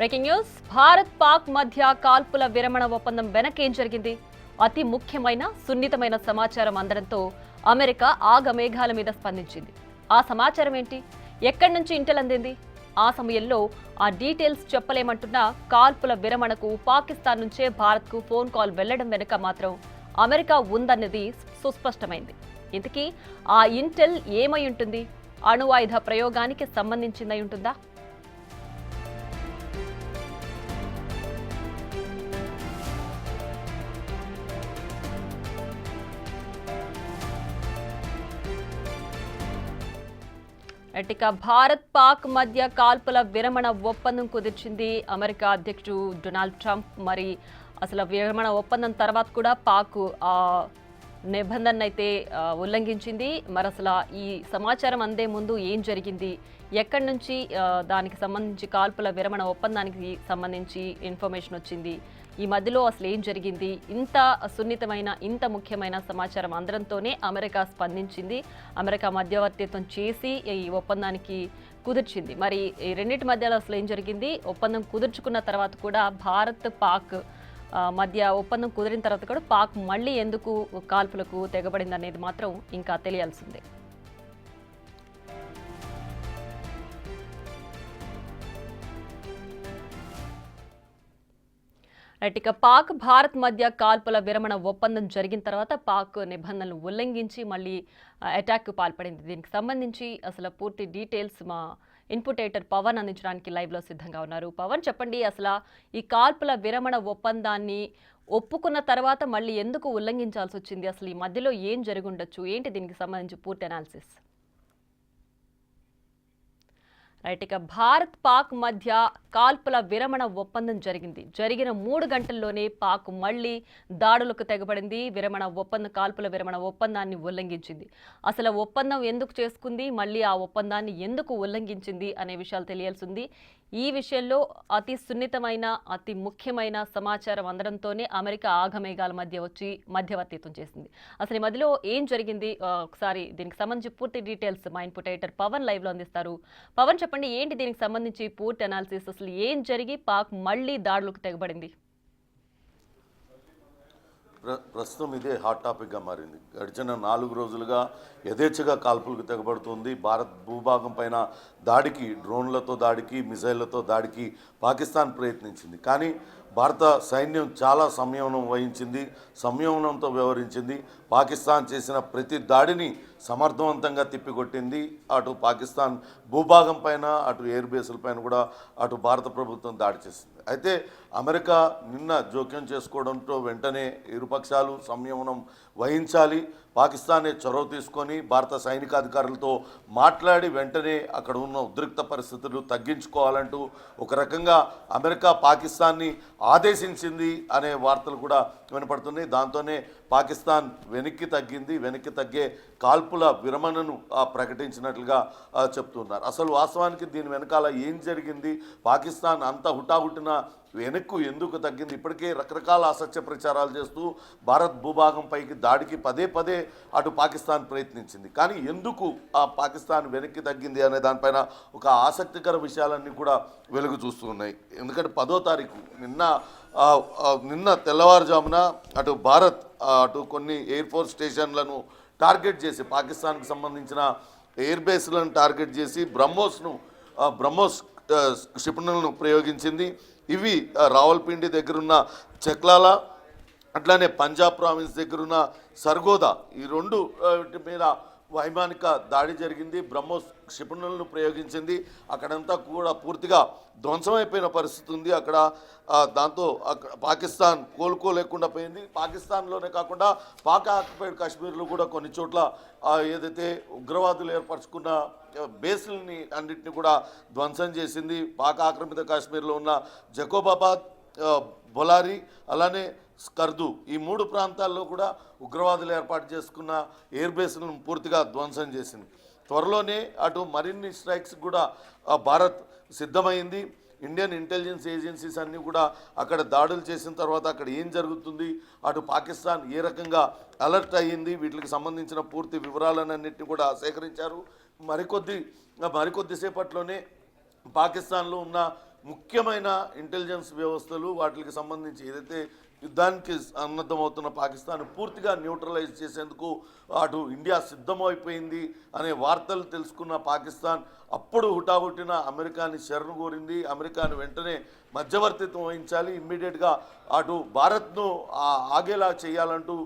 Breaking news Bharat Pak మధ్య కాల్పుల విరమణ ఒప్పందం వెనకేం జరిగింది? అతి ముఖ్యమైన సున్నితమైన సమాచారం అందడంతో అమెరికా ఆగమేఘాల మీద స్పందించింది. ఆ సమాచారం ఏంటి? ఎక్కడి నుంచి ఇంటెల్ అందింది? ఆ సమయంలో ఆ డీటెయిల్స్ చెప్పలేమంటున్న కాల్పుల విరమణకు పాకిస్తాన్ నుంచే భారత్కు ఫోన్ కాల్ వెళ్లడం వెనుక మాత్రం అమెరికా ఉందన్నది సుస్పష్టమైంది. ఇంతకీ ఆ ఇంటెల్ ఏమై ఉంటుంది? అణు ఆయుధ ప్రయోగానికి సంబంధించిందై ఉంటుందా? ఇక భారత్ పాక్ మధ్య కాల్పుల విరమణ ఒప్పందం కుదిర్చింది అమెరికా అధ్యక్షుడు డొనాల్డ్ ట్రంప్. మరి అసలు విరమణ ఒప్పందం తర్వాత కూడా పాక్ నిబంధన అయితే ఉల్లంఘించింది. మరి అసలు ఈ సమాచారం అందే ముందు ఏం జరిగింది, ఎక్కడి నుంచి దానికి సంబంధించి కాల్పుల విరమణ ఒప్పందానికి సంబంధించి ఇన్ఫర్మేషన్ వచ్చింది, ఈ మధ్యలో అసలు ఏం జరిగింది, ఇంత సున్నితమైన ఇంత ముఖ్యమైన సమాచారం అందడంతోనే అమెరికా స్పందించింది. అమెరికా మధ్యవర్తిత్వం చేసి ఈ ఒప్పందానికి కుదిర్చింది. మరి ఈ రెండింటి మధ్యలో అసలు ఏం జరిగింది, ఒప్పందం కుదుర్చుకున్న తర్వాత కూడా భారత్ పాక్ మధ్య ఒప్పందం కుదిరిన తర్వాత కూడా పాక్ మళ్ళీ ఎందుకు కాల్పులకు తెగబడింది అనేది మాత్రం ఇంకా తెలియాల్సిందే. ఇక పాక్ భారత్ మధ్య కాల్పుల విరమణ ఒప్పందం జరిగిన తర్వాత పాక్ నిబంధనలు ఉల్లంఘించి మళ్ళీ అటాక్కు పాల్పడింది. దీనికి సంబంధించి అసలు పూర్తి డీటెయిల్స్ మా ఇన్పుట్ ఎడిటర్ పవన్ అందించడానికి లైవ్లో సిద్ధంగా ఉన్నారు. పవన్, చెప్పండి, అసలు ఈ కాల్పుల విరమణ ఒప్పందాన్ని ఒప్పుకున్న తర్వాత మళ్ళీ ఎందుకు ఉల్లంఘించాల్సి వచ్చింది? అసలు ఈ మధ్యలో ఏం జరిగి ఉండొచ్చు, ఏంటి దీనికి సంబంధించి పూర్తి అనాలిసిస్? ఇక భారత్ పాక్ మధ్య కాల్పుల విరమణ ఒప్పందం జరిగిన 3 గంటల్లోనే పాక్ మళ్లీ దాడులకు తెగబడింది. కాల్పుల విరమణ ఒప్పందాన్ని ఉల్లంఘించింది. అసలు ఒప్పందం ఎందుకు చేసుకుంది, మళ్ళీ ఆ ఒప్పందాన్ని ఎందుకు ఉల్లంఘించింది అనే విషయాలు తెలియాల్సింది. ఈ విషయంలో అతి సున్నితమైన అతి ముఖ్యమైన సమాచారం అందడంతోనే అమెరికా ఆగమేఘాల మధ్య వచ్చి మధ్యవర్తిత్వం చేసింది. అసలు ఈ మధ్యలో ఏం జరిగింది, ఒకసారి దీనికి సంబంధించి పూర్తి డీటెయిల్స్ మా ఇన్పుట్ ఎడిటర్ పవన్ లైవ్ లో అందిస్తారు. పవన్, చెప్పండి, ఏంటి దీనికి సంబంధించి పూర్తి అనాలిసిస్? అసలు ఏం జరిగి పాక్ మళ్లీ దాడులకు తెగబడింది? ప్రస్తుతం ఇదే హాట్ టాపిక్గా మారింది. గడిచిన 4 రోజులుగా యథేచ్ఛగా కాల్పులకు తెగబడుతుంది. భారత్ భూభాగం పైన దాడికి, డ్రోన్లతో దాడికి, మిసైళ్లతో దాడికి పాకిస్తాన్ ప్రయత్నించింది. కానీ భారత సైన్యం చాలా సంయమనంతో వ్యవహరించింది. పాకిస్తాన్ చేసిన ప్రతి దాడిని సమర్థవంతంగా తిప్పికొట్టింది. అటు పాకిస్తాన్ భూభాగం పైన, అటు ఎయిర్ బేసుల పైన కూడా అటు భారత ప్రభుత్వం దాడి చేసింది. అయితే అమెరికా నిన్న జోక్యం చేసుకోవడంతో వెంటనే ఇరుపక్షాలు సంయమనం వహించాలి, పాకిస్తానే చొరవ తీసుకొని భారత సైనికాధికారులతో మాట్లాడి వెంటనే అక్కడ ఉన్న ఉద్రిక్త పరిస్థితులు తగ్గించుకోవాలంటూ ఒక రకంగా అమెరికా పాకిస్తాన్ని ఆదేశించింది అనే వార్తలు కూడా వినపడుతున్నాయి. దాంతోనే పాకిస్తాన్ వెనక్కి తగ్గే కాల్పుల విరమణను ప్రకటించినట్లుగా చెప్తున్నారు. అసలు వాస్తవానికి దీని వెనకాల ఏం జరిగింది, పాకిస్తాన్ అంత హుటాహుటిన వెనక్కు ఎందుకు తగ్గింది? ఇప్పటికే రకరకాల అసత్య ప్రచారాలు చేస్తూ భారత్ భూభాగం పైకి దాడికి పదే అటు పాకిస్తాన్ ప్రయత్నించింది. కానీ ఎందుకు ఆ పాకిస్తాన్ వెనక్కి తగ్గింది అనే దానిపైన ఒక ఆసక్తికర విషయాలన్నీ కూడా వెలుగు చూస్తున్నాయి. ఎందుకంటే 10వ తారీఖు నిన్న తెల్లవారుజామున అటు భారత్ అటు కొన్ని ఎయిర్ ఫోర్స్ స్టేషన్లను టార్గెట్ చేసి, పాకిస్తాన్కి సంబంధించిన ఎయిర్ బేస్లను టార్గెట్ చేసి బ్రహ్మోస్ క్షిపణులను ప్రయోగించింది. ఇవి రావల్పిండి దగ్గరున్న చక్లాలా, అట్లానే పంజాబ్ ప్రావిన్స్ దగ్గరున్న సర్గోదా, ఈ 2 మీద వైమానిక దాడి జరిగింది. బ్రహ్మోస్ క్షిపణులను ప్రయోగించింది. అక్కడంతా కూడా పూర్తిగా ధ్వంసమైపోయిన పరిస్థితి ఉంది. దాంతో పాకిస్తాన్ కోలుకోలేకుండా పోయింది. పాకిస్తాన్లోనే కాకుండా పాక్ ఆక్యుపైడ్ కాశ్మీర్లో కూడా కొన్ని చోట్ల ఏదైతే ఉగ్రవాదులు ఏర్పరచుకున్న బేస్లని అన్నింటినీ కూడా ధ్వంసం చేసింది. పాక్ ఆక్రమిత కాశ్మీర్లో ఉన్న జకోబాబాద్, బొలారి, అలానే స్కర్దు, ఈ 3 ప్రాంతాల్లో కూడా ఉగ్రవాదులు ఏర్పాటు చేసుకున్న ఎయిర్ బేస్లను పూర్తిగా ధ్వంసం చేసింది. త్వరలోనే అటు మరిన్ని స్ట్రైక్స్ కూడా భారత్ సిద్ధమైంది. ఇండియన్ ఇంటెలిజెన్స్ ఏజెన్సీస్ అన్నీ కూడా అక్కడ దాడులు చేసిన తర్వాత అక్కడ ఏం జరుగుతుంది, అటు పాకిస్తాన్ ఏ రకంగా అలర్ట్ అయ్యింది, వీటికి సంబంధించిన పూర్తి వివరాలన్నింటినీ కూడా సేకరించారు. మరికొద్దిసేపట్లోనే పాకిస్తాన్లో ఉన్న ముఖ్యమైన ఇంటెలిజెన్స్ వ్యవస్థలు వాటికి సంబంధించి ఏదైతే యుద్ధానికి సన్నద్ధమవుతున్న పాకిస్తాన్ పూర్తిగా న్యూట్రలైజ్ చేసేందుకు అటు ఇండియా సిద్ధమైపోయింది అనే వార్తలు తెలుసుకున్న పాకిస్తాన్ అప్పుడు హుటాహుటిన అమెరికాని శరణు కోరింది. అమెరికాను వెంటనే మధ్యవర్తిత్వం వహించాలి, ఇమ్మీడియట్గా అటు భారత్ను ఆగేలా చేయాలంటూ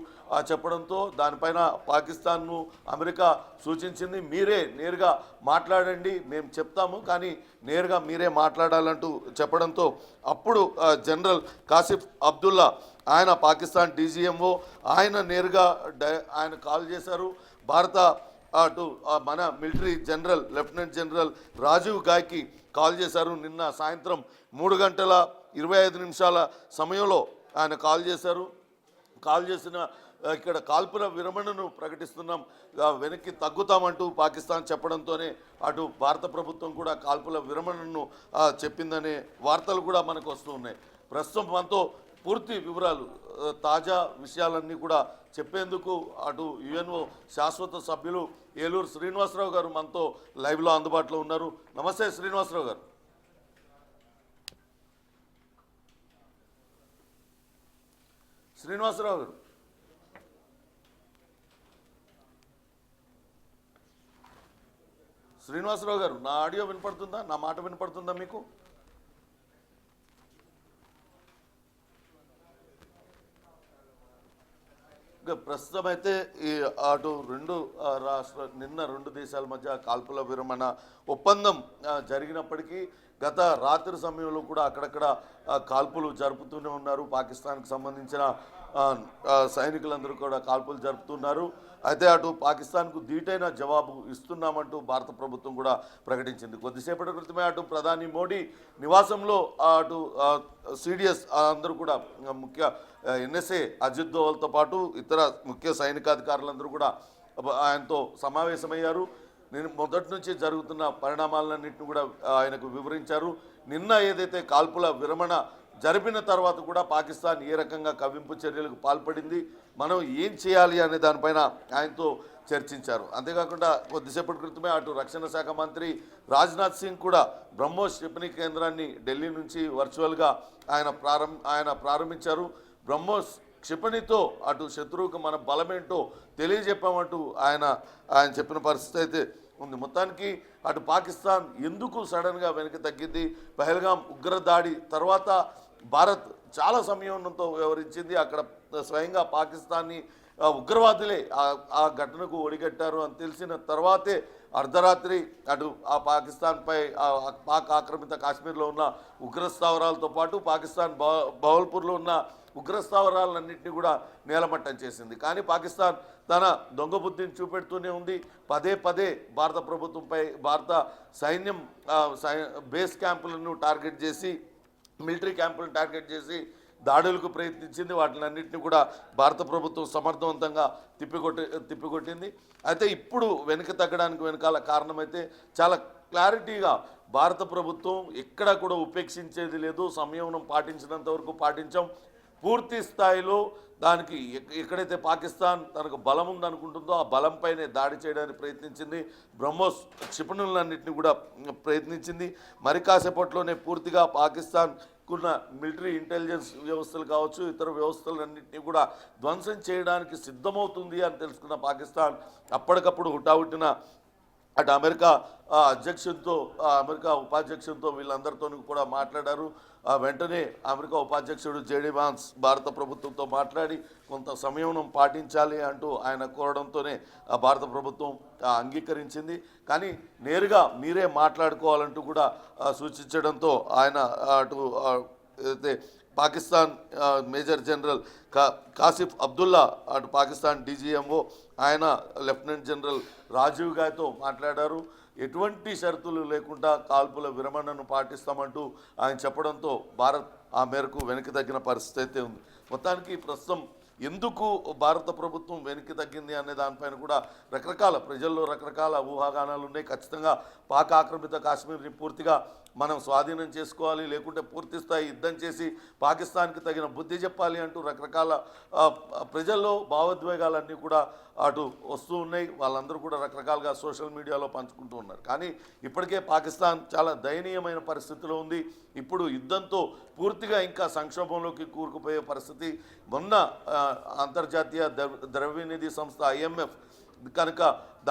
చెప్పడంతో దానిపైన పాకిస్తాన్ను అమెరికా సూచించింది. మీరే నేరుగా మాట్లాడండి, మేము చెప్తాము, కానీ నేరుగా మీరే మాట్లాడాలంటూ చెప్పడంతో అప్పుడు జనరల్ కాసిఫ్ అబ్దుల్లా ఆయన పాకిస్తాన్ డీజీఎంఓ ఆయన నేరుగా ఆయన కాల్ చేశారు. భారత అటు మన military general lieutenant general Rajiv గాయ్కి కాల్ చేశారు. నిన్న సాయంత్రం 3:25 సమయంలో ఆయన కాల్ చేశారు. కాల్ చేసిన ఇక్కడ కాల్పుల విరమణను ప్రకటిస్తున్నాం, వెనక్కి తగ్గుతామంటూ పాకిస్తాన్ చెప్పడంతోనే అటు భారత ప్రభుత్వం కూడా కాల్పుల విరమణను చెప్పిందనే వార్తలు కూడా మనకు వస్తూ ఉన్నాయి. ప్రస్తుతం మనతో పూర్తి వివరాలు తాజా విషయాలన్నీ కూడా చెప్పేందుకు అటు యుఎన్ఓ శాశ్వత సభ్యులు ఏలూరు శ్రీనివాసరావు గారు మనతో లైవ్లో అందుబాటులో ఉన్నారు. నమస్తే శ్రీనివాసరావు గారు. శ్రీనివాసరావు గారు, శ్రీనివాసరావు గారు, నా ఆడియో వినపడుతుందా? నా మాట వినపడుతుందా మీకు? ప్రస్తుతం అయితే ఈ అటు నిన్న రెండు దేశాల మధ్య కాల్పుల విరమణ ఒప్పందం జరిగినప్పటికీ గత రాత్రి సమయంలో కూడా అక్కడక్కడ కాల్పులు జరుపుతూనే ఉన్నారు. పాకిస్తాన్కి సంబంధించిన సైనికులందరూ కూడా కాల్పులు జరుపుతున్నారు. అయితే అటు పాకిస్తాన్కు ధీటైన జవాబు ఇస్తున్నామంటూ భారత ప్రభుత్వం కూడా ప్రకటించింది. కొద్దిసేపటి క్రితమే అటు ప్రధాని మోడీ నివాసంలో అటు సిడిఎస్ అందరూ కూడా ముఖ్య ఎన్ఎస్ఏ అజిత్ దోవల్తో పాటు ఇతర ముఖ్య సైనికాధికారులందరూ కూడా ఆయనతో సమావేశమయ్యారు. నేను మొదటి నుంచి జరుగుతున్న పరిణామాలన్నింటినీ కూడా ఆయనకు వివరించారు. నిన్న ఏదైతే కాల్పుల విరమణ జరిపిన తర్వాత కూడా పాకిస్తాన్ ఏ రకంగా కవ్వింపు చర్యలకు పాల్పడింది, మనం ఏం చేయాలి అనే దానిపైన ఆయనతో చర్చించారు. అంతేకాకుండా కొద్దిసేపటి క్రితమే అటు రక్షణ శాఖ మంత్రి రాజ్నాథ్ సింగ్ కూడా బ్రహ్మోస్ క్షిపణి కేంద్రాన్ని ఢిల్లీ నుంచి వర్చువల్గా ఆయన ప్రారంభించారు. బ్రహ్మోస్ క్షిపణితో అటు శత్రువుకు మన బలమేంటో తెలియజెప్పామంటూ ఆయన చెప్పిన పరిస్థితి అయితే ఉంది. మొత్తానికి అటు పాకిస్తాన్ ఎందుకు సడన్గా వెనక్కి తగ్గింది, పహల్గాం ఉగ్రదాడి తర్వాత భారత్ చాలా సంయమనంతో వ్యవహరించింది. అక్కడ స్వయంగా పాకిస్తాన్ని ఉగ్రవాదులే ఆ ఘటనకు ఒడిగట్టారు అని తెలిసిన తర్వాతే అర్ధరాత్రి అటు ఆ పాకిస్తాన్పై పాక్ ఆక్రమిత కాశ్మీర్లో ఉన్న ఉగ్రస్థావరాలతో పాటు పాకిస్తాన్ బహల్పూర్లో ఉన్న ఉగ్రస్థావరాలన్నింటినీ కూడా నేలమట్టం చేసింది. కానీ పాకిస్తాన్ తన దొంగ బుద్ధిని చూపెడుతూనే ఉంది. పదే పదే భారత ప్రభుత్వంపై భారత సైన్యం బేస్ క్యాంపులను టార్గెట్ చేసి మిలిటరీ క్యాంపులను టార్గెట్ చేసి దాడులకు ప్రయత్నించింది. వాటినన్నింటినీ కూడా భారత ప్రభుత్వం సమర్థవంతంగా తిప్పికొట్టింది. అయితే ఇప్పుడు వెనక్కి తగ్గడానికి వెనకాల కారణమైతే చాలా క్లారిటీగా భారత ప్రభుత్వం ఎక్కడా కూడా ఉపేక్షించేది లేదు. సంయమనం పాటించినంత వరకు పాటించాం. పూర్తి స్థాయిలో దానికి ఎక్కడైతే పాకిస్తాన్ తనకు బలం ఉందనుకుంటుందో ఆ బలంపైనే దాడి చేయడానికి ప్రయత్నించింది. బ్రహ్మోస్ క్షిపణులన్నింటినీ కూడా ప్రయత్నించింది. మరి కాసేపట్లోనే పూర్తిగా పాకిస్తాన్కున్న మిలిటరీ ఇంటెలిజెన్స్ వ్యవస్థలు కావచ్చు, ఇతర వ్యవస్థలన్నింటినీ కూడా ధ్వంసం చేయడానికి సిద్ధమవుతుంది అని తెలుసుకున్న పాకిస్తాన్ అప్పటికప్పుడు హుటాహుటిన అటు అమెరికా అమెరికా ఉపాధ్యక్షునితో వీళ్ళందరితో కూడా మాట్లాడారు. వెంటనే అమెరికా ఉపాధ్యక్షుడు జేడీ వాన్స్ భారత ప్రభుత్వంతో మాట్లాడి కొంత సంయమనం పాటించాలి అంటూ ఆయన కోరడంతోనే భారత ప్రభుత్వం అంగీకరించింది. కానీ నేరుగా మీరే మాట్లాడుకోవాలంటూ కూడా సూచించడంతో ఆయన అటు అయితే పాకిస్తాన్ మేజర్ జనరల్ కాసిఫ్ అబ్దుల్లా అటు పాకిస్తాన్ డీజీఎంఓ ఆయన లెఫ్టినెంట్ జనరల్ రాజీవ్ గాయ్తో మాట్లాడారు. ఎటువంటి షరతులు లేకుండా కాల్పుల విరమణను పాటిస్తామంటూ ఆయన చెప్పడంతో భారత్ ఆ మేరకు వెనక్కి తగ్గిన పరిస్థితి అయితే ఉంది. మొత్తానికి ప్రస్తుతం ఎందుకు భారత ప్రభుత్వం వెనక్కి తగ్గింది అనే దానిపైన కూడా రకరకాల ప్రజల్లో రకరకాల ఊహాగానాలు ఉన్నాయి. ఖచ్చితంగా పాక్ ఆక్రమిత కాశ్మీర్ని పూర్తిగా మనం స్వాధీనం చేసుకోవాలి, లేకుంటే పూర్తి స్థాయి యుద్ధం చేసి పాకిస్తాన్కి తగిన బుద్ధి చెప్పాలి అంటూ రకరకాల ప్రజల్లో భావోద్వేగాలన్నీ కూడా అటు వస్తూ ఉన్నాయి. వాళ్ళందరూ కూడా రకరకాలుగా సోషల్ మీడియాలో పంచుకుంటూ ఉన్నారు. కానీ ఇప్పటికే పాకిస్తాన్ చాలా దయనీయమైన పరిస్థితిలో ఉంది. ఇప్పుడు యుద్ధంతో పూర్తిగా ఇంకా సంక్షోభంలోకి కూరుకుపోయే పరిస్థితి. మొన్న అంతర్జాతీయ ద్రవ్యనిధి సంస్థ IMF కనుక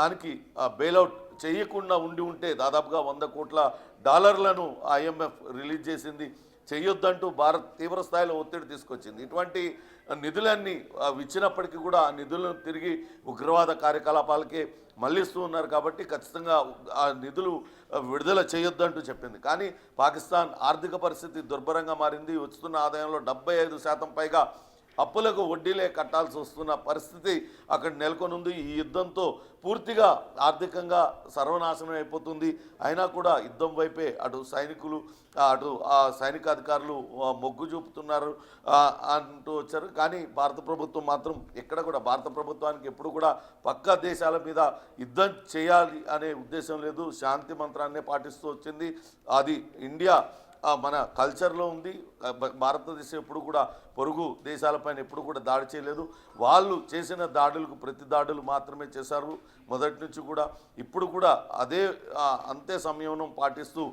దానికి బెయిలౌట్ చేయకుండా ఉంటే దాదాపుగా $100 కోట్ల IMF రిలీజ్ చేసింది. చేయొద్దంటూ భారత్ తీవ్ర స్థాయిలో ఒత్తిడి తీసుకొచ్చింది. ఇటువంటి నిధులన్నీ ఇచ్చినప్పటికీ కూడా ఆ నిధులను తిరిగి ఉగ్రవాద కార్యకలాపాలకే మళ్లిస్తూ ఉన్నారు. కాబట్టి ఖచ్చితంగా ఆ నిధులు విడుదల చేయొద్దంటూ చెప్పింది. కానీ పాకిస్తాన్ ఆర్థిక పరిస్థితి దుర్భరంగా మారింది. వస్తున్న ఆదాయంలో 75% పైగా అప్పులకు వడ్డీలే కట్టాల్సి వస్తున్న పరిస్థితి అక్కడ నెలకొనుంది. ఈ యుద్ధంతో పూర్తిగా ఆర్థికంగా సర్వనాశనం అయిపోతుంది. అయినా కూడా యుద్ధం వైపే అటు సైనికులు అటు సైనికాధికారులు మొగ్గు చూపుతున్నారు అంటూ వచ్చారు. కానీ భారత ప్రభుత్వం మాత్రం ఎక్కడ కూడా భారత ప్రభుత్వానికి ఎప్పుడు కూడా పక్క దేశాల మీద యుద్ధం చేయాలి అనే ఉద్దేశం లేదు. శాంతి మంత్రాన్నే పాటిస్తూ వచ్చింది. అది ఇండియా మన కల్చర్లో ఉంది. భారతదేశం ఎప్పుడు కూడా పొరుగు దేశాలపైన ఎప్పుడు కూడా దాడి చేయలేదు. వాళ్ళు చేసిన దాడులకు ప్రతి దాడులు మాత్రమే చేశారు మొదటి నుంచి కూడా. ఇప్పుడు కూడా అంతే సంయమనం పాటిస్తూ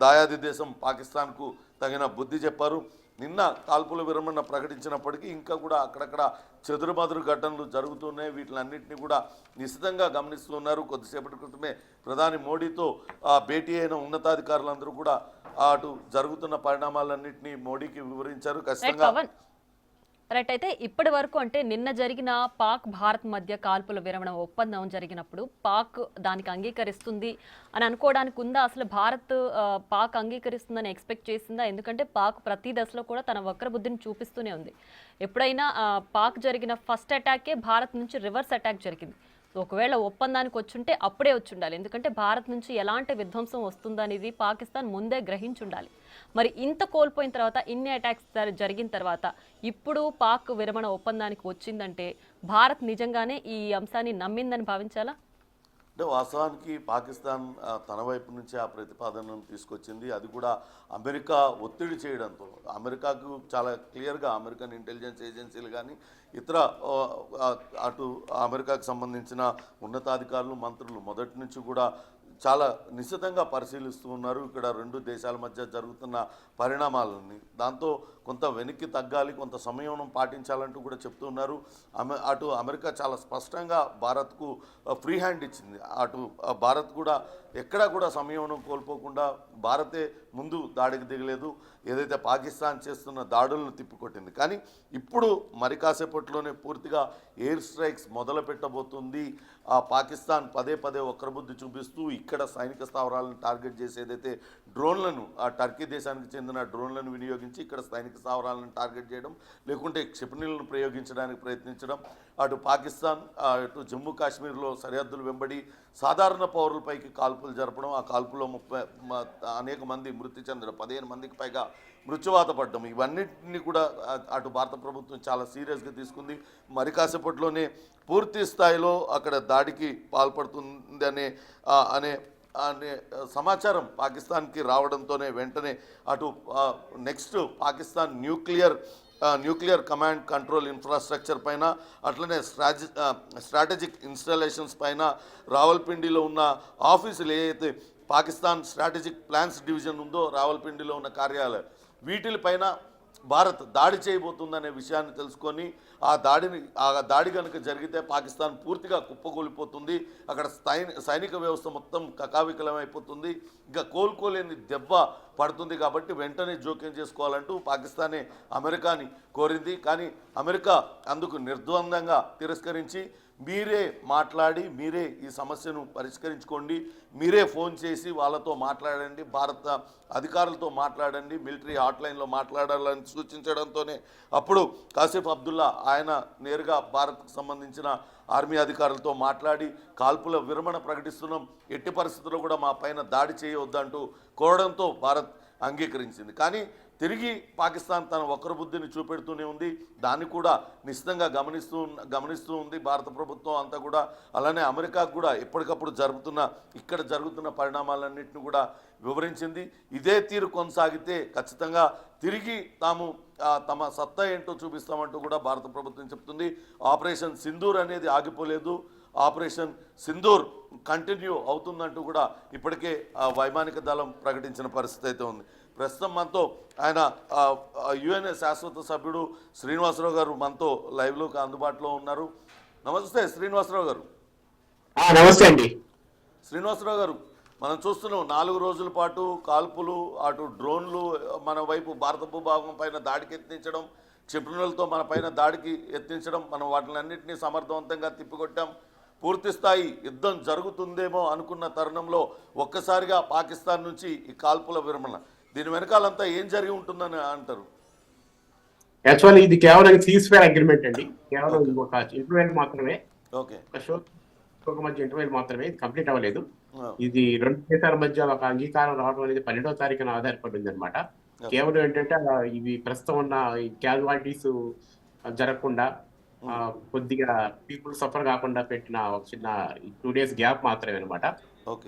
దాయాది దేశం పాకిస్తాన్కు తగిన బుద్ధి చెప్పారు. నిన్న కాల్పుల విరమణ ప్రకటించినప్పటికీ ఇంకా కూడా అక్కడక్కడ చెదురుమదురు ఘటనలు జరుగుతున్నాయి. వీటిలన్నింటినీ కూడా నిశితంగా గమనిస్తున్నారు. కొద్దిసేపటి క్రితమే ప్రధాని మోడీతో భేటీ అయిన ఉన్నతాధికారులందరూ కూడా అటు జరుగుతున్న పరిణామాలన్నింటినీ మోడీకి వివరించారు. ఖచ్చితంగా రైట్. అయితే ఇప్పటి వరకు అంటే నిన్న జరిగిన పాక్ భారత్ మధ్య కాల్పుల విరమణ ఒప్పందం జరిగినప్పుడు పాక్ దానికి అంగీకరిస్తుంది అని అనుకోవడానికి ఉందా? అసలు భారత్ పాక్ అంగీకరిస్తుందని ఎక్స్పెక్ట్ చేసిందా? ఎందుకంటే పాక్ ప్రతి దశలో కూడా తన వక్రబుద్ధిని చూపిస్తూనే ఉంది. ఎప్పుడైనా పాక్ జరిగిన ఫస్ట్ అటాకే భారత్ నుంచి రివర్స్ అటాక్ జరిగింది. ఒకవేళ ఒప్పందానికి వచ్చుంటే అప్పుడే వచ్చి ఉండాలి. ఎందుకంటే భారత్ నుంచి ఎలాంటి విధ్వంసం వస్తుందనేది పాకిస్తాన్ ముందే గ్రహించి ఉండాలి. మరి ఇంత కోల్పోయిన తర్వాత, ఇన్ని అటాక్స్ జరిగిన తర్వాత ఇప్పుడు పాక్ విరమణ ఒప్పందానికి వచ్చిందంటే భారత్ నిజంగానే ఈ అంశాన్ని నమ్మిందని భావించాలా? అంటే వాస్తవానికి పాకిస్తాన్ తన వైపు నుంచి ఆ ప్రతిపాదనను తీసుకొచ్చింది. అది కూడా అమెరికా ఒత్తిడి చేయడంతో. అమెరికాకు చాలా క్లియర్గా అమెరికన్ ఇంటెలిజెన్స్ ఏజెన్సీలు కానీ ఇతర అటు అమెరికాకు సంబంధించిన ఉన్నతాధికారులు మంత్రులు మొదటి నుంచి కూడా చాలా నిశితంగా పరిశీలిస్తూ ఉన్నారు ఇక్కడ రెండు దేశాల మధ్య జరుగుతున్న పరిణామాలని. దాంతో కొంత వెనక్కి తగ్గాలి, కొంత సంయమనం పాటించాలంటూ కూడా చెప్తున్నారు. అటు అమెరికా చాలా స్పష్టంగా భారత్కు ఫ్రీ హ్యాండ్ ఇచ్చింది. అటు భారత్ కూడా ఎక్కడా కూడా సంయమనం కోల్పోకుండా భారతే ముందు దాడికి దిగలేదు. ఏదైతే పాకిస్తాన్ చేస్తున్న దాడులను తిప్పికొట్టింది. కానీ ఇప్పుడు మరి కాసేపట్లోనే పూర్తిగా ఎయిర్ స్ట్రైక్స్ మొదలు పెట్టబోతుంది. పాకిస్తాన్ పదే పదే వక్రబుద్ధి చూపిస్తూ ఇక్కడ సైనిక స్థావరాలను టార్గెట్ చేసి ఏదైతే డ్రోన్లను టర్కీ దేశానికి చెందిన డ్రోన్లను వినియోగించి ఇక్కడ సైనిక స్థావరాలను టార్గెట్ చేయడం, లేకుంటే క్షిపణులను ప్రయోగించడానికి ప్రయత్నించడం, అటు పాకిస్తాన్ ఇటు జమ్మూ కాశ్మీర్లో సరిహద్దులు వెంబడి సాధారణ పౌరులపైకి కాల్పులు జరపడం, ఆ కాల్పులో అనేక మంది మృతి చెందడం, 15 మందికి పైగా మృత్యువాత పడ్డం, ఇవన్నింటినీ కూడా అటు భారత ప్రభుత్వం చాలా సీరియస్గా తీసుకుంది. మరి కాసేపట్లోనే పూర్తి స్థాయిలో అక్కడ దాడికి పాల్పడుతుంది అనే సమాచారం పాకిస్తాన్కి రావడంతోనే వెంటనే అటు next Pakistan nuclear command control infrastructure పైన, అట్లనే స్ట్రాటజిక్ ఇన్స్టాలేషన్స్ పైన, రావల్పిండిలో ఉన్న ఆఫీసులు ఏదైతే పాకిస్తాన్ స్ట్రాటజిక్ ప్లాన్స్ డివిజన్ ఉందో రావల్పిండిలో ఉన్న కార్యాలయం, వీటిపైన భారత్ దాడి చేయబోతుందనే విషయాన్ని తెలుసుకొని ఆ దాడి కనుక జరిగితే పాకిస్తాన్ పూర్తిగా కుప్పకూలిపోతుంది. అక్కడ సైనిక వ్యవస్థ మొత్తం కకావికలమైపోతుంది. ఇంకా కోలుకోలేని దెబ్బ పడుతుంది. కాబట్టి వెంటనే జోక్యం చేసుకోవాలంటూ పాకిస్తానే అమెరికాని కోరింది. కానీ అమెరికా అందుకు నిర్ద్వందంగా తిరస్కరించి మీరే మాట్లాడి మీరే ఈ సమస్యను పరిష్కరించుకోండి, మీరే ఫోన్ చేసి వాళ్ళతో మాట్లాడండి, భారత అధికారులతో మాట్లాడండి, మిలిటరీ హాట్లైన్లో మాట్లాడాలని సూచించడంతోనే అప్పుడు కాసిఫ్ అబ్దుల్లా ఆయన నేరుగా భారత్కు సంబంధించిన ఆర్మీ అధికారులతో మాట్లాడి కాల్పుల విరమణ ప్రకటిస్తున్నాం, ఎట్టి పరిస్థితుల్లో కూడా మా పైన దాడి చేయవద్దంటూ కోరడంతో భారత్ అంగీకరించింది. కానీ తిరిగి పాకిస్తాన్ తన వక్ర బుద్ధిని చూపెడుతూనే ఉంది. దాన్ని కూడా నిశ్చితంగా గమనిస్తూ ఉంది భారత ప్రభుత్వం అంతా కూడా. అలానే అమెరికాకు కూడా ఎప్పటికప్పుడు ఇక్కడ జరుగుతున్న పరిణామాలన్నింటినీ కూడా వివరించింది. ఇదే తీరు కొనసాగితే ఖచ్చితంగా తిరిగి తమ సత్తా ఏంటో చూపిస్తామంటూ కూడా భారత ప్రభుత్వం చెప్తుంది. ఆపరేషన్ సింధూర్ అనేది ఆగిపోలేదు, ఆపరేషన్ సింధూర్ కంటిన్యూ అవుతుందంటూ కూడా ఇప్పటికే వైమానిక దళం ప్రకటించిన పరిస్థితి అయితే ఉంది. ప్రస్తుతం మనతో ఆయన యుఎన్ఏ శాశ్వత సభ్యుడు శ్రీనివాసరావు గారు మనతో లైవ్లోకి అందుబాటులో ఉన్నారు. నమస్తే శ్రీనివాసరావు గారు. నమస్తే అండి. శ్రీనివాసరావు గారు, మనం చూస్తున్నాం 4 రోజుల పాటు కాల్పులు, అటు డ్రోన్లు మన వైపు భారత భూభాగం పైన దాడికి యత్నించడం, క్షిపణులతో మన పైన దాడికి యత్నించడం, మనం వాటిని అన్నింటినీ సమర్థవంతంగా తిప్పికొట్టాం. పూర్తి స్థాయి యుద్ధం జరుగుతుందేమో అనుకున్న తరుణంలో ఒక్కసారిగా పాకిస్తాన్ నుంచి ఈ కాల్పుల విరమణ, దీని వెనకాలంతా ఏం జరిగి ఉంటుందని అంటారు? యాక్చువల్లీ ఇది కేవలం సీజ్ ఫైర్ అగ్రిమెంట్ అండి. కేవలం ఒక ఇంటర్వ్యూల్ మాత్రమే, ఒక మధ్య ఇంటర్వ్యూల్ మాత్రమే, ఇది కంప్లీట్ అవ్వలేదు. ఇది 2 దేశాల మధ్య ఒక అంగీకారం రావడం అనేది 12వ తారీఖున ఆధారపడింది అనమాట. కేవలం ఏంటంటే ఇవి ప్రస్తుతం ఉన్న క్యాజువాలిటీస్ జరగకుండా, కొద్దిగా పీపుల్ సఫర్ కాకుండా పెట్టిన ఒక చిన్న 2 days గ్యాప్ మాత్రమే అనమాట.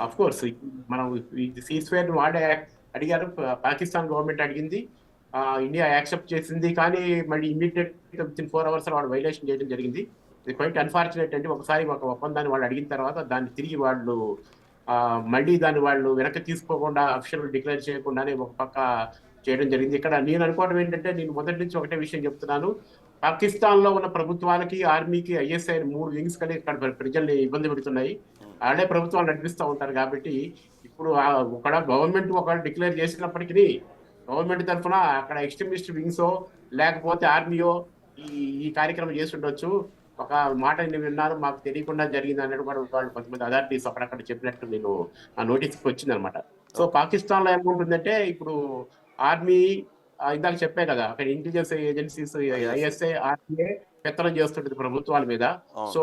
అఫ్ కోర్స్ మనం సీజ్ ఫైర్ వాళ్ళే అడిగారు, పాకిస్తాన్ గవర్నమెంట్ అడిగింది, ఇండియా యాక్సెప్ట్ చేసింది. కానీ మళ్ళీ ఇమీడియట్ విత్ ఇన్ 4 hours వాళ్ళు వైలేషన్ చేయడం జరిగింది. ఇది క్వైట్ అన్ఫార్చునేట్ అండి. ఒకసారి ఒక ఒప్పందాన్ని వాళ్ళు అడిగిన తర్వాత దాన్ని తిరిగి వాళ్ళు మళ్ళీ దాన్ని వాళ్ళు వెనక్కి తీసుకోకుండా, అఫీషియల్ డిక్లేర్ చేయకుండానే ఒక పక్క చేయడం జరిగింది. ఇక్కడ నేను అనుకోవడం ఏంటంటే, నేను మొదటి నుంచి ఒకటే విషయం చెప్తున్నాను, పాకిస్తాన్ లో ఉన్న ప్రభుత్వాలకి, ఆర్మీకి, ఐఎస్ఐ 3 వింగ్స్ కలిగి ఇక్కడ ప్రజల్ని ఇబ్బంది పెడుతున్నాయి. వాళ్ళే ప్రభుత్వాలు నడిపిస్తూ ఉంటారు. కాబట్టి ఇప్పుడు ఒక గవర్నమెంట్ డిక్లేర్ చేసినప్పటికీ గవర్నమెంట్ తరఫున అక్కడ ఎక్స్ట్రీమిస్ట్ వింగ్సో లేకపోతే ఆర్మీయో ఈ కార్యక్రమం చేసి ఉండొచ్చు. ఒక మాట నేను విన్నాను, మాకు తెలియకుండా జరిగింది అన్నట్టు కూడా వాళ్ళు కొంతమంది అథారిటీస్ అక్కడ చెప్పినట్టు నేను ఆ నోటీస్కి వచ్చింది అనమాట. సో పాకిస్తాన్ లో ఏముంటుందంటే, ఇప్పుడు ఆర్మీ ఇందాక చెప్పే కదా, అక్కడ ఇంటెలిజెన్స్ ఏజెన్సీస్, ఐఎస్ఐ, ఆర్మీఏ పెత్తనం చేస్తుంటది ప్రభుత్వాల మీద. సో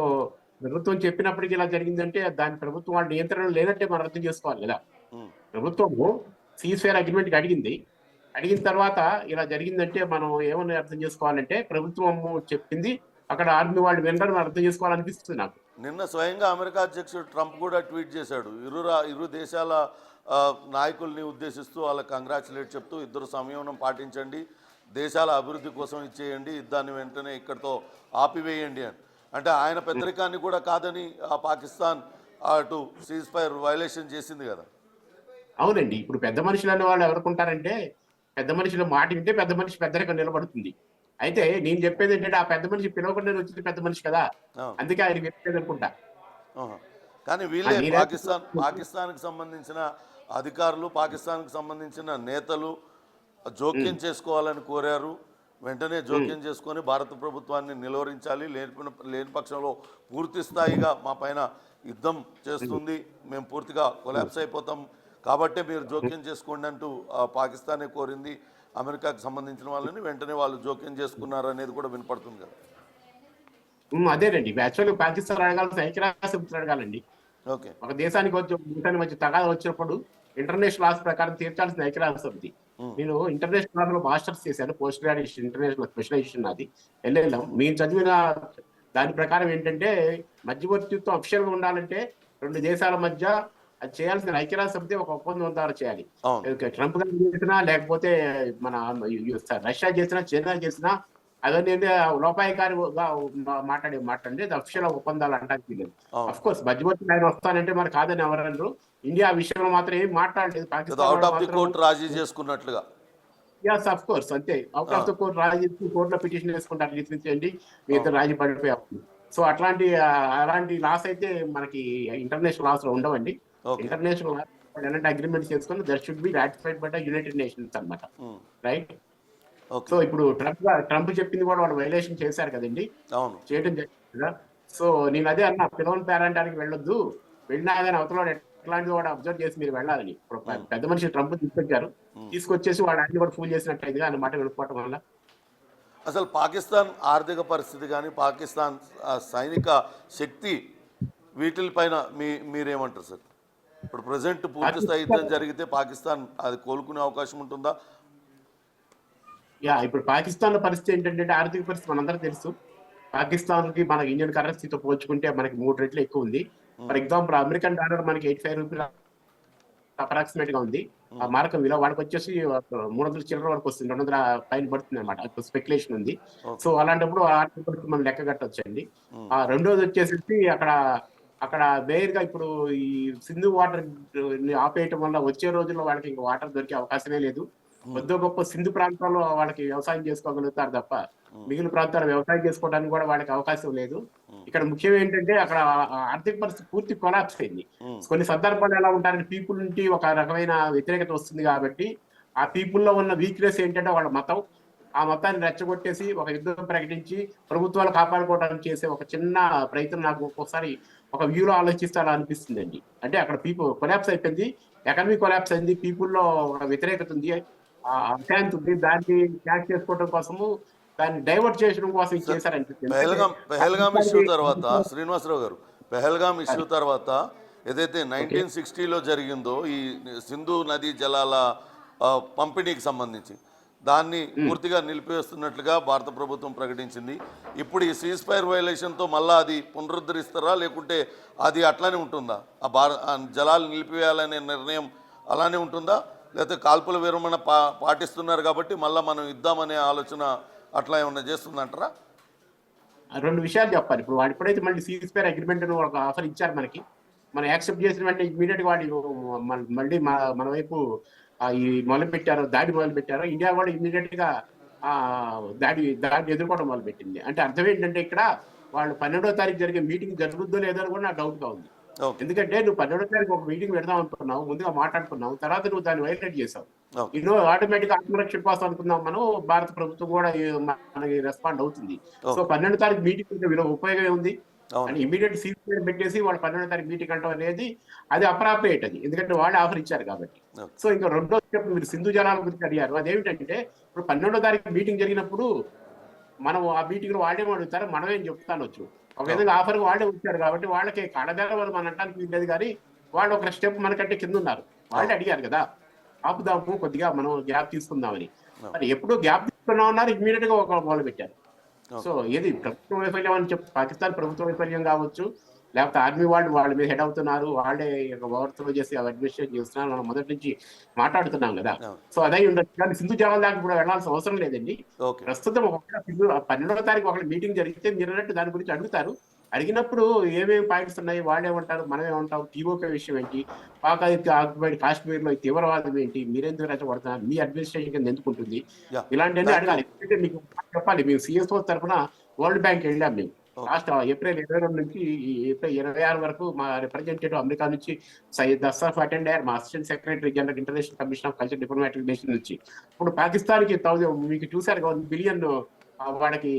ప్రభుత్వం చెప్పినప్పటికీ ఇలా జరిగిందంటే దాని ప్రభుత్వం వాళ్ళ నియంత్రణ లేదంటే మనం అర్థం చేసుకోవాలి కదా. ప్రభుత్వము సీజ్ ఫైర్ అగ్రిమెంట్ అడిగిన తర్వాత ఇలా జరిగిందంటే మనం ఏమని అర్థం చేసుకోవాలంటే, ప్రభుత్వము చెప్పింది, అక్కడ ఆర్మీ వాళ్ళు వినరని మనం అర్థం చేసుకోవాలనిపిస్తుంది నాకు. నిన్న స్వయంగా అమెరికా అధ్యక్షుడు ట్రంప్ కూడా ట్వీట్ చేశాడు, ఇరు దేశాల నాయకుల్ని ఉద్దేశిస్తూ వాళ్ళకి కంగ్రాచులేట్ చెప్తూ, ఇద్దరు సంయమనం పాటించండి, దేశాల అభివృద్ధి కోసం ఇచ్చేయండి, యుద్ధాన్ని వెంటనే ఇక్కడితో ఆపివేయండి అని. అంటే ఆయన పెద్దరికాన్ని కూడా కాదని పాకిస్తాన్ అటు సీజ్ ఫైర్ వైలేషన్ చేసింది కదా. అవునండి. ఇప్పుడు పెద్ద మనుషులు అనే వాళ్ళు ఎవరుకుంటారంటే, పెద్ద మనుషుల మాట వింటే పెద్ద మనిషి పెద్దరికం నిలబడుతుంది. అయితే నేను చెప్పేది ఏంటంటే, ఆ పెద్ద మనిషి పిలవకుండా వచ్చింది పెద్ద మనిషి కదా, అందుకే ఆయన చెప్పేది అనుకుంటా. కానీ వీళ్ళే పాకిస్తాన్కి సంబంధించిన అధికారులు, పాకిస్తాన్కి సంబంధించిన నేతలు జోక్యం చేసుకోవాలని కోరారు. వెంటనే జోక్యం చేసుకొని భారత ప్రభుత్వాన్ని నిలువరించాలి, లేని పక్షంలో పూర్తి స్థాయిగా మా పైన యుద్ధం చేస్తుంది, మేము పూర్తిగా కొలాప్స్ అయిపోతాం, కాబట్టే మీరు జోక్యం చేసుకోండి అంటూ పాకిస్తానే కోరింది. అమెరికాకు సంబంధించిన వాళ్ళని వెంటనే వాళ్ళు జోక్యం చేసుకున్నారు అనేది కూడా వినపడుతుంది కదా. అదేనండి, యాక్చువల్లీ పాకిస్తాన్ అడగాల్సిన ఐక్యరాజ్యసమితిని అడగాలండి. ఒక దేశానికి మధ్య తగాదా వచ్చినప్పుడు ఇంటర్నేషనల్ లాస్ ప్రకారం తీర్చాల్సిన ఐక్యరాజ్యసమితి. నేను ఇంటర్నేషనల్ లో మాస్టర్స్ చేశాను, పోస్ట్ గ్రాడ్యుయేషన్ ఇంటర్నేషనల్ స్పెషలైజేషన్ అది వెళ్ళాం. మేము చదివిన దాని ప్రకారం ఏంటంటే, మధ్యవర్తిత్వం అఫీషియల్ గా ఉండాలంటే 2 దేశాల మధ్య అది చేయాల్సిన ఐక్యరాజ్యసమితి ఒక ఒప్పందం ద్వారా చేయాలి. ట్రంప్ గారు చేసినా, లేకపోతే మన రష్యా చేసినా, చైనా చేసినా, అవన్నీ లోపాయకారిగా మాట్లాడి అఫీషియల్ ఒప్పందాలు అంటానికి లేదు. అఫ్ కోర్స్ మధ్యవర్తి ఆయన వస్తానంటే మరి కాదని ఎవరన్నారు. ఇండియా విషయంలో మాత్రం ఏం మాట్లాడలేదు. పాకిస్తాన్ రాజీ చేసుకున్నట్లుగా. yes of course అంతే అవుట్ ఆఫ్ ద కోర్ట్ రాజీ కోర్టులో పిటిషన్ వేసుకుంటారు తీసుకొచ్చేయండి మీతో రాజీ పడిపోయారు. సో అలాంటి లాస్ అయితే మనకి ఇంటర్నేషనల్ లాస్ లో ఉండవండి. ఇంటర్నేషనల్ ఎలాంటి అగ్రిమెంట్స్ చేసుకుని that should be ratified by United nations అన్నమాట, రైట్? సో ఇప్పుడు ట్రంప్ చెప్పింది కూడా వాళ్ళు వైలేషన్ చేశారు కదండి, చేయడం జరిగింది కదా. సో నేను అదే అన్నా, పిలవని పేరంటానికి వెళ్ళొద్దు, వెళ్ళినా కానీ అవతల ఎట్లాంటిది కూడా అబ్జర్వ్ చేసి మీరు వెళ్ళాలని. ఇప్పుడు పెద్ద మనిషి ట్రంప్ తీసుకొచ్చేసి వాడు అన్ని కూడా ఫూల్ చేసినట్టయితే అన్న మాట వెళ్ళిపోవటం వల్ల అసలు పాకిస్తాన్ ఆర్థిక పరిస్థితి కానీ పాకిస్తాన్ సైనిక శక్తి వీటిపైన మీరేమంటారు సార్? ఇప్పుడు ప్రజెంట్ పూర్తి స్థాయి యుద్ధం జరిగితే పాకిస్తాన్ అది కోలుకునే అవకాశం ఉంటుందా? ఇప్పుడు పాకిస్తాన్ లో పరిస్థితి ఏంటంటే ఆర్థిక పరిస్థితి మనందరం తెలుసు. పాకిస్తాన్ కి మన ఇండియన్ కరెన్సీతో పోల్చుకుంటే మనకి 3 రెట్లు ఎక్కువ ఉంది. ఫర్ ఎగ్జాంపుల్ అమెరికన్ డాలర్ మనకి 85 రూపీస్ అప్రాక్సిమేట్ గా ఉంది. ఆ మారకం విలువ వాడికి వచ్చేసి 300 చిల్లర వరకు వస్తుంది, 200 పైన పడుతుంది అనమాట. స్పెక్యులేషన్ ఉంది. సో అలాంటప్పుడు ఆర్థిక పరిస్థితి మనం లెక్క కట్టొచ్చండి. రెండోది వచ్చేసి అక్కడ అక్కడ బేర్ గా ఇప్పుడు ఈ సింధు వాటర్ ఆపేయటం వల్ల వచ్చే రోజుల్లో వాళ్ళకి ఇంకా వాటర్ దొరికే అవకాశమే లేదు. కొద్ది గొప్ప సింధు ప్రాంతాల్లో వాళ్ళకి వ్యవసాయం చేసుకోగలుగుతారు తప్ప మిగిలిన ప్రాంతాలు వ్యవసాయం చేసుకోవడానికి కూడా వాళ్ళకి అవకాశం లేదు. ఇక్కడ ముఖ్యం ఏంటంటే అక్కడ ఆర్థిక పరిస్థితి పూర్తి కొలాప్స్ అయింది. కొన్ని సందర్భాలు ఎలా ఉంటారంటే పీపుల్ నుండి ఒక రకమైన వ్యతిరేకత వస్తుంది కాబట్టి ఆ పీపుల్ లో ఉన్న వీక్నెస్ ఏంటంటే వాళ్ళ మతం, ఆ మతాన్ని రెచ్చగొట్టేసి ఒక యుద్ధం ప్రకటించి ప్రభుత్వాలు కాపాడుకోవడానికి చేసే ఒక చిన్న ప్రయత్నం నాకు ఒక్కొక్కసారి ఒక వ్యూలో ఆలోచిస్తే అలా అనిపిస్తుందండి. అంటే అక్కడ పీపుల్ కొలాప్స్ అయిపోయింది, ఎకనమీ కొలాప్స్ అయింది, పీపుల్ లో ఒక వ్యతిరేకత ఉంది, అశాంతి ఉంది. దాన్ని క్యాచ్ చేసుకోవడం కోసము దాన్ని డైవర్ట్ చేయడం కోసం ఇది చేశారనిపిస్తుంది. పెహల్గాం ఇష్యూ తర్వాత శ్రీనివాసరావు గారు, పెహల్గాం ఇష్యూ తర్వాత ఏదైతే 1960లో జరిగిందో ఈ సింధు నదీ జలాల పంపిణీకి సంబంధించి దాన్ని పూర్తిగా నిలిపివేస్తున్నట్లుగా భారత ప్రభుత్వం ప్రకటించింది. ఇప్పుడు ఈ సీజ్ ఫైర్ వైలేషన్తో మళ్ళీ అది పునరుద్ధరిస్తారా, లేకుంటే అది అట్లానే ఉంటుందా? ఆ జలాలు నిలిపివేయాలనే నిర్ణయం అలానే ఉంటుందా, లేకపోతే కాల్పుల విరమణ పాటిస్తున్నారు కాబట్టి మళ్ళీ మనం ఇద్దామనే ఆలోచన అట్లా ఏమన్నా చేస్తుందంటారా? 2 విషయాలు చెప్పాలి. ఇప్పుడు వాడు ఎప్పుడైతే మళ్ళీ సీజ్ ఫైర్ అగ్రిమెంట్ ఒక ఆఫర్ ఇచ్చారు మనకి, మనం యాక్సెప్ట్ చేసిన వెంటనే ఇమీడియట్ గా వాళ్ళు మళ్ళీ మన వైపు ఈ దాడి మొదలు పెట్టారు. ఇండియా కూడా ఇమీడియట్ గా దాడి ఎదుర్కోవడం మొదలు పెట్టింది. అంటే అర్థం ఏంటంటే ఇక్కడ వాళ్ళు 12వ తారీఖు జరిగే మీటింగ్ జరుగుద్దో లేదో అని కూడా నాకు డౌట్ గా ఉంది. ఎందుకంటే నువ్వు 12వ తారీఖు ఒక మీటింగ్ పెడదాం అనుకున్నావు, ముందుగా మాట్లాడుకున్నావు, తర్వాత నువ్వు దాన్ని వైలేట్ చేసావు. ఆటోమేటిక్ ఆత్మరక్షణ కోసం అనుకున్నాం మనం, భారత ప్రభుత్వం కూడా మనకి రెస్పాండ్ అవుతుంది. సో 12వ తారీఖు మీటింగ్ ఉపయోగం ఉంది అని ఇమీడియట్ సీజ్ ఫైర్ పెట్టేసి వాళ్ళు 12వ తారీఖు మీటింగ్ అంటాం అనేది అది అప్రాప్రియేట్ అది, ఎందుకంటే వాళ్ళు ఆఫర్ ఇచ్చారు కాబట్టి. సో ఇంకా రెండో స్టెప్ మీరు సింధు జలాల గురించి అడిగారు, అదేమిటంటే ఇప్పుడు 12వ తారీఖు మీటింగ్ జరిగినప్పుడు మనం ఆ మీటింగ్ లో వాళ్ళేమో అడుగుతారు, మనమేం చెప్తానొచ్చు. ఒక విధంగా ఆఫర్ వాళ్ళే వచ్చారు కాబట్టి వాళ్ళకి కడదేర వాళ్ళు మన అంటానికి లేదు, కానీ వాళ్ళు ఒక స్టెప్ మనకంటే కింద ఉన్నారు. వాళ్ళే అడిగారు కదా ఆపుదాము కొద్దిగా మనం గ్యాప్ తీసుకుందామని. మరి ఎప్పుడు గ్యాప్ తీసుకున్నాం అన్నారు, ఇమీడియట్ గా ఒక మొదలు పెట్టారు. సో ఏది ప్రభుత్వ వైఫల్యం అని చెప్పి పాకిస్తాన్ ప్రభుత్వ వైఫల్యం కావచ్చు, లేకపోతే ఆర్మీ వాళ్ళు వాళ్ళ మీద హెడ్ అవుతున్నారు, వాళ్ళే ఓవర్త్రో చేసి అడ్మినిస్ట్రేట్ చేస్తున్నారు, మనం మొదటి నుంచి మాట్లాడుతున్నాం కదా. సో అదే ఉండొచ్చు, కానీ సింధు జలాల దాకా కూడా వెళ్ళాల్సిన అవసరం లేదండి. ప్రస్తుతం 12వ తారీఖు ఒక మీటింగ్ జరిగితే మీరు అన్నట్టు దాని గురించి అడుగుతారు. అడిగినప్పుడు ఏమేమి పాయింట్స్ ఉన్నాయి, వాళ్ళేమంటారు, మనమేమంటాం, టీఓకే విషయం ఏంటి, పాక్ ఆక్యుపైడ్ కాశ్మీర్ లో తీవ్రవాదం ఏంటి, మీరెందుకు రెచ్చగొడుతున్నారు, మీ అడ్మినిస్ట్రేషన్ కింద ఎందుకు ఉంటుంది, ఇలాంటివన్నీ అడగాలి. ఎందుకంటే మీకు చెప్పాలి, మేము సిఎస్ఓ తరఫున వరల్డ్ బ్యాంక్ వెళ్ళాం. మేము లాస్ట్ ఏప్రిల్ 22 నుంచి ఏప్రిల్ 26 వరకు మా రిప్రజెంటేటివ్ అమెరికా నుంచి సయ్యద్ అస్సఫ్ అటెండ్ అయ్యారు, మా assistant secretary general international commission of culture diplomatic relation నుంచి. ఇప్పుడు పాకిస్తాన్ కి మీకు చూసారు $1 బిలియన్ వాళ్ళకి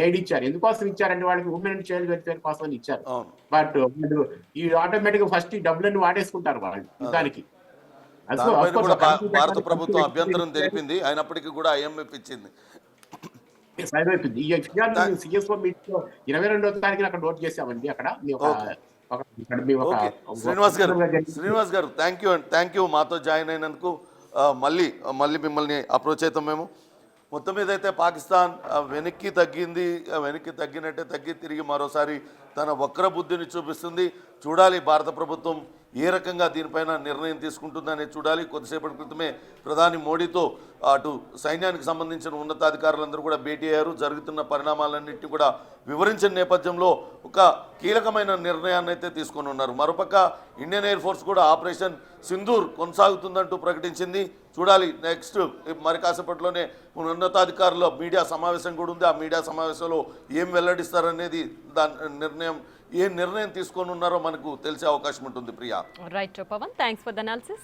ఎయిడ్ ఇచ్చారు. ఎందుకోసం ఇచ్చారంటే వాళ్ళకి ఉమెన్ అండ్ చైల్డ్ వెల్ఫేర్ కోసం అని ఇచ్చారు. బట్ ఈ ఆటోమేటిక్ ఫస్ట్ ఈ డబ్బులన్నీ వాడేసుకుంటారు వాళ్ళు దానికి. భారత ప్రభుత్వం అభ్యంతరం తెలిపింది, అయినప్పటికీ కూడా IMF ఇచ్చింది. ఈ విషయాన్ని సిఎస్ఓ మీటింగ్ 22వ తారీఖున అక్కడ నోట్ చేసామండి. అక్కడ శ్రీనివాస్ గారు థ్యాంక్ యూ మాతో జాయిన్ అయినందుకు. మళ్ళీ మిమ్మల్ని అప్రోచ్ అవుతాం మేము. మొత్తం మీద అయితే పాకిస్తాన్ వెనక్కి తగ్గినట్టే తగ్గి తిరిగి మరోసారి తన వక్ర బుద్ధిని చూపిస్తుంది. చూడాలి భారత ప్రభుత్వం ఏ రకంగా దీనిపైన నిర్ణయం తీసుకుంటుందనే చూడాలి. కొద్దిసేపటి క్రితమే ప్రధాని మోడీతో అటు సైన్యానికి సంబంధించిన ఉన్నతాధికారులందరూ కూడా భేటీ అయ్యారు. జరుగుతున్న పరిణామాలన్నింటినీ కూడా వివరించిన నేపథ్యంలో ఒక కీలకమైన నిర్ణయాన్ని అయితే తీసుకొని ఉన్నారు. మరోపక్క ఇండియన్ ఎయిర్ ఫోర్స్ కూడా ఆపరేషన్ సింధూర్ కొనసాగుతుందంటూ ప్రకటించింది. చూడాలి నెక్స్ట్ మరి కాసేపట్లోనే ఉన్నతాధికారుల మీడియా సమావేశం కూడా ఉంది. ఆ మీడియా సమావేశంలో ఏం వెల్లడిస్తారనేది ఏ నిర్ణయం తీసుకొని ఉన్నారో మనకు తెలిసే అవకాశం ఉంటుంది. Priya. Right Pavan, thanks for the analysis.